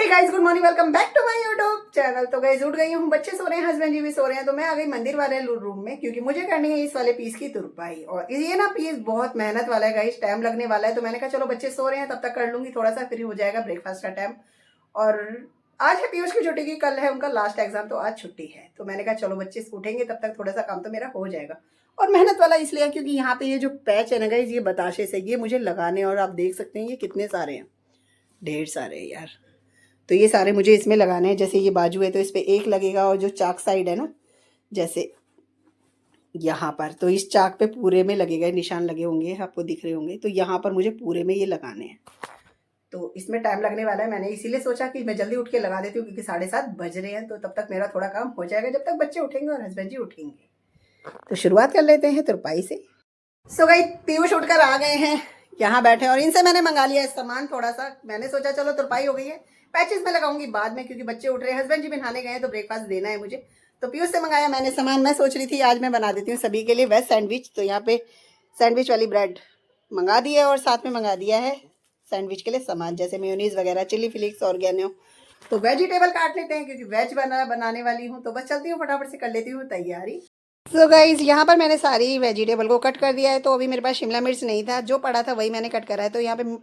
Guys, good morning, welcome back to my YouTube channel. तो guys उठ गई हूँ, बच्चे सो रहे हैं, हस्बैंड जी भी सो रहे हैं, तो मैं आ गई मंदिर वाले रूम में क्योंकि मुझे करनी है इस वाले पीस की तुरपाई। और ये ना पीस बहुत मेहनत वाला है गाइस, टाइम लगने वाला है। तो मैंने कहा चलो बच्चे सो रहे हैं तब तक कर लूंगी, थोड़ा सा फ्री हो जाएगा, ब्रेकफास्ट का टाइम। और आज है पीयूष की छुट्टी की, कल है उनका लास्ट एग्जाम, तो आज छुट्टी है। तो मैंने कहा चलो बच्चे उठेंगे तब तक थोड़ा सा काम तो मेरा हो जाएगा। और मेहनत वाला इसलिए क्योंकि यहाँ पे ये जो पैच है ना गाइस, ये बताशे से ये मुझे लगाने, और आप देख सकते हैं ये कितने सारे हैं, ढेर सारे हैं यार। तो ये सारे मुझे इसमें लगाने हैं। जैसे ये बाजू है तो इस पर एक लगेगा, और जो चाक साइड है ना, जैसे यहाँ पर, तो इस चाक पे पूरे में लगेगा, निशान लगे होंगे, आपको दिख रहे होंगे। तो यहाँ पर मुझे पूरे में ये लगाने हैं, तो इसमें टाइम लगने वाला है। मैंने इसीलिए सोचा कि मैं जल्दी उठ के लगा देती हूँ क्योंकि 7:30 बज रहे हैं, तो तब तक मेरा थोड़ा काम हो जाएगा जब तक बच्चे उठेंगे और हस्बैंड जी उठेंगे। तो शुरुआत कर लेते हैं तुरपाई से। सो गाइस, पीयूष उठकर आ गए हैं, यहाँ बैठे, और इनसे मैंने मंगा लिया है सामान थोड़ा सा। मैंने सोचा चलो तुरपाई हो गई है, पैचेस में लगाऊंगी बाद में क्योंकि बच्चे उठ रहे हैं, हस्बैंड जी भी नहाने गए हैं, तो ब्रेकफास्ट देना है मुझे। तो पीयूष से मंगाया मैंने सामान। मैं सोच रही थी आज मैं बना देती हूँ सभी के लिए वेज सैंडविच। तो यहाँ पे सैंडविच वाली ब्रेड मंगा दी है, और साथ में मंगा दिया है सैंडविच के लिए सामान, जैसे मेयोनीज वगैरह, चिली फ्लेक्स, ऑर्गेनो। तो वेजिटेबल काट लेते हैं क्योंकि वेज बनाने वाली हूँ। तो बस चलती हूँ, फटाफट से कर लेती हूँ तैयारी। तो गाइज यहाँ पर मैंने सारी वेजिटेबल को कट कर दिया है। तो अभी मेरे पास शिमला मिर्च नहीं था, जो पड़ा था वही मैंने कट करा है। तो यहाँ पे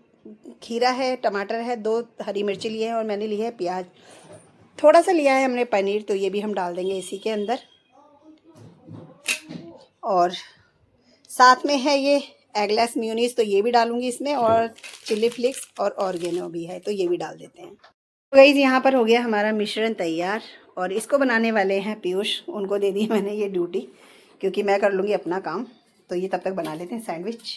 खीरा है, टमाटर है, 2 हरी मिर्ची लिए हैं, और मैंने ली है प्याज, थोड़ा सा लिया है हमने पनीर, तो ये भी हम डाल देंगे इसी के अंदर। और साथ में है ये एगलेस मेयोनीज, तो ये भी डालूंगी इसमें, और चिली फ्लेक्स और ऑर्गेनो भी है, तो ये भी डाल देते हैं। तो गाइज यहाँ पर हो गया हमारा मिश्रण तैयार, और इसको बनाने वाले हैं पीयूष। उनको दे दी मैंने ये ड्यूटी क्योंकि मैं कर लूँगी अपना काम। तो ये तब तक बना लेते हैं सैंडविच।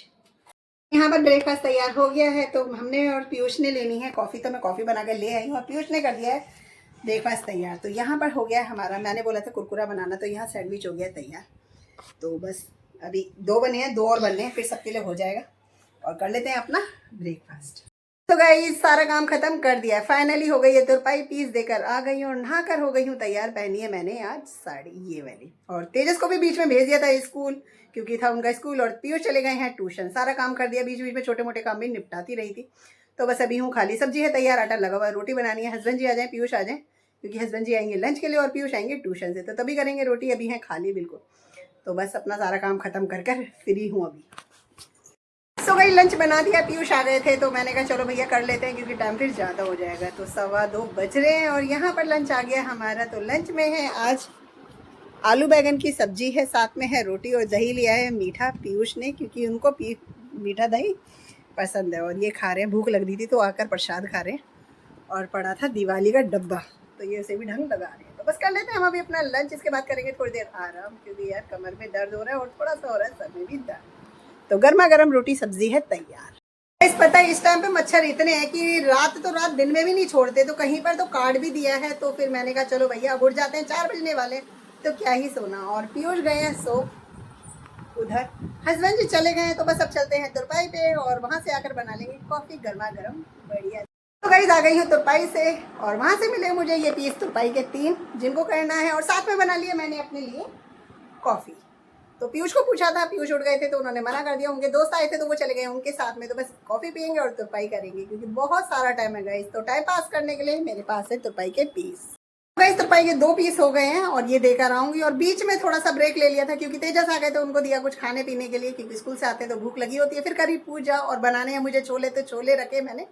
यहाँ पर ब्रेकफास्ट तैयार हो गया है, तो हमने और पीयूष ने लेनी है कॉफ़ी, तो मैं कॉफ़ी बना कर ले आई हूँ और पीयूष ने कर दिया है ब्रेकफास्ट तैयार। तो यहाँ पर हो गया हमारा, मैंने बोला था कुरकुरा बनाना, तो यहाँ सैंडविच हो गया तैयार। तो बस अभी 2 बने हैं, 2 और बनने हैं, फिर सबके लिए हो जाएगा, और कर लेते हैं अपना ब्रेकफास्ट। तो गाइस सारा काम खत्म कर दिया है, फाइनली हो गई है तुरपाई, पीस देकर आ गई हूँ, नहा कर हो गई हूँ तैयार। पहनी है मैंने आज साड़ी ये वाली, और तेजस को भी बीच में भेज दिया था स्कूल क्योंकि था उनका स्कूल, और पीयूष चले गए हैं ट्यूशन। सारा काम कर दिया, बीच बीच में छोटे मोटे काम भी निपटाती रही थी। तो बस अभी हूँ खाली, सब्जी है तैयार, आटा लगा हुआ है, रोटी बनानी है। हस्बैंड जी आ जाए, पीयूष आ जाए, क्योंकि हस्बैंड जी आएंगे लंच के लिए और पीयूष आएंगे ट्यूशन से, तो तभी करेंगे रोटी। अभी है खाली बिल्कुल। तो बस अपना सारा काम खत्म कर कर फ्री हूँ अभी। सो गई, लंच बना दिया, पीयूष आ गए थे, तो मैंने कहा चलो भैया कर लेते हैं क्योंकि टाइम फिर ज़्यादा हो जाएगा। तो 2:15 बज रहे हैं, और यहाँ पर लंच आ गया हमारा। तो लंच में है आज आलू बैगन की सब्जी है, साथ में है रोटी, और दही लिया है मीठा पीयूष ने, क्योंकि उनको मीठा दही पसंद है, और ये खा रहे हैं। भूख लग रही थी तो आकर प्रसाद खा रहे हैं, और पड़ा था दिवाली का डब्बा, तो ये उसे भी ढंग लगा रहे हैं। तो बस कर लेते हैं हम अभी अपना लंच, इसके बाद करेंगे थोड़ी देर आराम, क्योंकि यार कमर में दर्द हो रहा है और थोड़ा सा हो रहा है सर में भी दर्द। तो गर्मा गर्म रोटी सब्जी है तैयार। इस पता है इस टाइम पे मच्छर इतने हैं कि रात तो रात दिन में भी नहीं छोड़ते, तो कहीं पर तो काट भी दिया है। तो फिर मैंने कहा चलो भैया अब उठ जाते हैं, 4 बजने वाले, तो क्या ही सोना। और पीयूष गए हैं सो उधर, हस्बैंड जी चले गए हैं, तो बस अब चलते हैं तुरपाई पे, और वहां से आकर बना लेंगे कॉफी गर्मा गर्म बढ़िया। तो गाइस आ गई हूँ तुरपाई से, और वहां से मिले मुझे ये पीस तुरपाई के 3 जिनको करना है, और साथ में बना लिया मैंने अपने लिए कॉफी। तो पीयूष को पूछा था, पीयूष उठ गए थे तो उन्होंने मना कर दिया, उनके दोस्त आए थे तो वो चले गए उनके साथ में। तो बस कॉफी पियेंगे और तुरपाई करेंगे क्योंकि बहुत सारा टाइम है गाइस। तो टाइम पास करने के लिए मेरे पास है तुरपाई के पीस। गाइस तुरपाई के 2 पीस हो गए हैं, और ये देकर आऊंगी। और बीच में थोड़ा सा ब्रेक ले लिया था क्योंकि तेजस आ गए, तो उनको दिया कुछ खाने पीने के लिए, क्योंकि स्कूल से आते हैं तो भूख लगी होती है। फिर करी पूजा, और बनाने हैं मुझे छोले, तो छोले रखे मैंने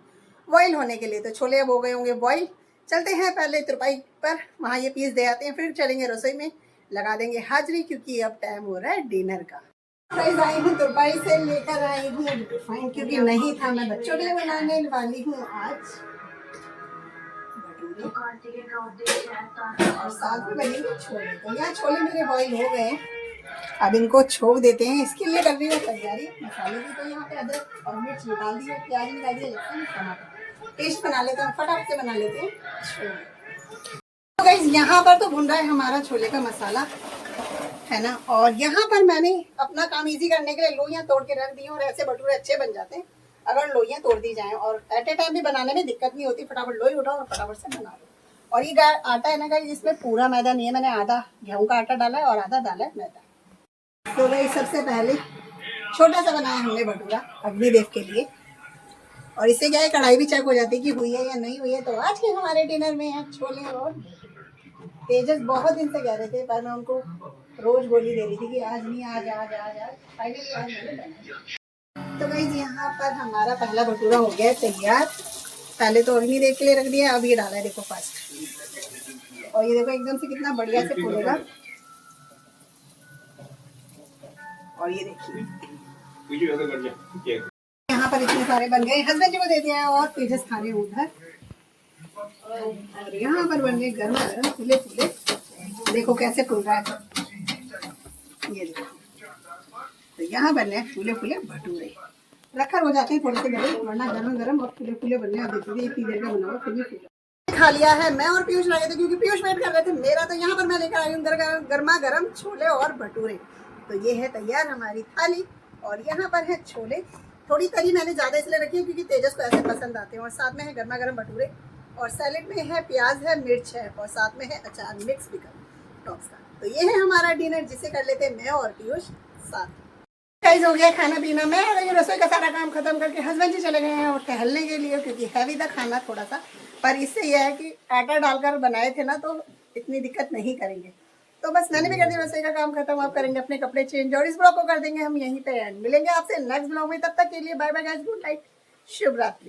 बॉयल होने के लिए, तो छोले अब हो गए होंगे बॉयल। चलते हैं पहले तुरपाई पर, वहाँ ये पीस दे आते हैं, फिर चलेंगे रसोई में, लगा देंगे हाजिरी, क्योंकि अब टाइम हो रहा है डिनर का। आई हूँ तुरपाई से लेकर आई हूँ रिफाइन, क्योंकि नहीं था, मैं बच्चों के लिए बनाने वाली हूँ आज, और साथ में बनेंगे छोले। तो यहाँ छोले मेरे बॉईल हो गए हैं, अब इनको छोड़ देते हैं। इसके लिए कर रही हूँ तैयारी मसाले की। तो यहाँ पे अदरक और मिर्च निकाल दी है, प्याज निकाल दिया, लहसुन टमाटर, पेस्ट बना लेते हैं, फटाफट से बना लेते हैं छोले। तो गाइस यहाँ पर तो भुन रहा है हमारा छोले का मसाला, है ना। और यहाँ पर मैंने अपना काम इजी करने के लिए लोइयाँ तोड़ के रख दी हैं, और ऐसे भटूरे अच्छे बन जाते हैं अगर लोइयाँ तोड़ दी जाएं, और एट ए टाइम भी बनाने में दिक्कत नहीं होती, फटाफट लोई उठाओ और फटाफट से बना लो। और ये आटा है ना गाइस, इसमें पूरा मैदा नहीं है, मैंने आधा गेहूँ का आटा डाला है और आधा डाला है मैदा। तो भाई सबसे पहले छोटा सा बनाया हमने भटूरा अग्निदेव के लिए, और इससे क्या है, कढ़ाई भी चेक हो जाती है कि हुई है या नहीं हुई है। तो आज के हमारे डिनर में है छोले और तेजस बहुत दिन से कह रहे थे, पर मैं उनको रोज गोली दे रही थी कि आज नहीं, आज आज आज आज फाइनली आज मैंने बनाया। तो गाइस यहाँ पर हमारा पहला भटूरा हो गया तैयार। पहले तो अग्नि देव के लिए रख दिया, अब ये डाला है देखो फर्स्ट। और ये देखो एकदम से कितना बढ़िया से फूलेगा। और ये देखिए यहाँ पर इतने सारे बन गए, हस्बैंड जी को दे दिया और तेजस खा रहे उधर। और यहाँ पर बन गए गर्मा गर्म फूले फूले, देखो कैसे फूल रहा है। ये देखो, तो यहाँ बन रहे फूले फूले भटूरे। रखा हो जाते हैं थोड़े से बड़े, वरना गर्म गर्म और फूले फूले बनने आप देखिए इतनी देर का बना हुआ फिर भी फूला। खा लिया है, मैं और पीयूष लगे थे क्योंकि पीयूष वेट कर रहे थे मेरा। तो यहाँ पर मैं लेकर आई हूँ गर्मा गर्म छोले और भटूरे। तो ये है तैयार हमारी थाली। और यहाँ पर है छोले, थोड़ी तरी मैंने ज़्यादा इसलिए रखी है क्योंकि तेजस को ऐसे पसंद आते हैं। और साथ में है गर्मा गर्म भटूरे, और सैलेड में है प्याज है, मिर्च है, और साथ में है अचार मिक्स पिकल टॉप्स का। तो ये है हमारा डिनर, जिसे कर लेते हैं मैं और पीयूष साथ। गाइस हो गया खाना पीना, मैं ये रसोई का सारा काम खत्म करके हस्बैंड जी चले गए हैं और टहलने के लिए, क्योंकि हैवी था खाना थोड़ा सा। पर इससे यह है कि आटा डालकर बनाए थे ना, तो इतनी दिक्कत नहीं करेंगे। तो बस मैंने भी कर दिया रसोई का काम खत्म। आप करेंगे अपने कपड़े चेंज, और इस ब्लॉग को कर देंगे हम यहीं पे एंड। मिलेंगे आपसे नेक्स्ट ब्लॉग में, तब तक के लिए bye bye guys, good night, शुभ रात्रि।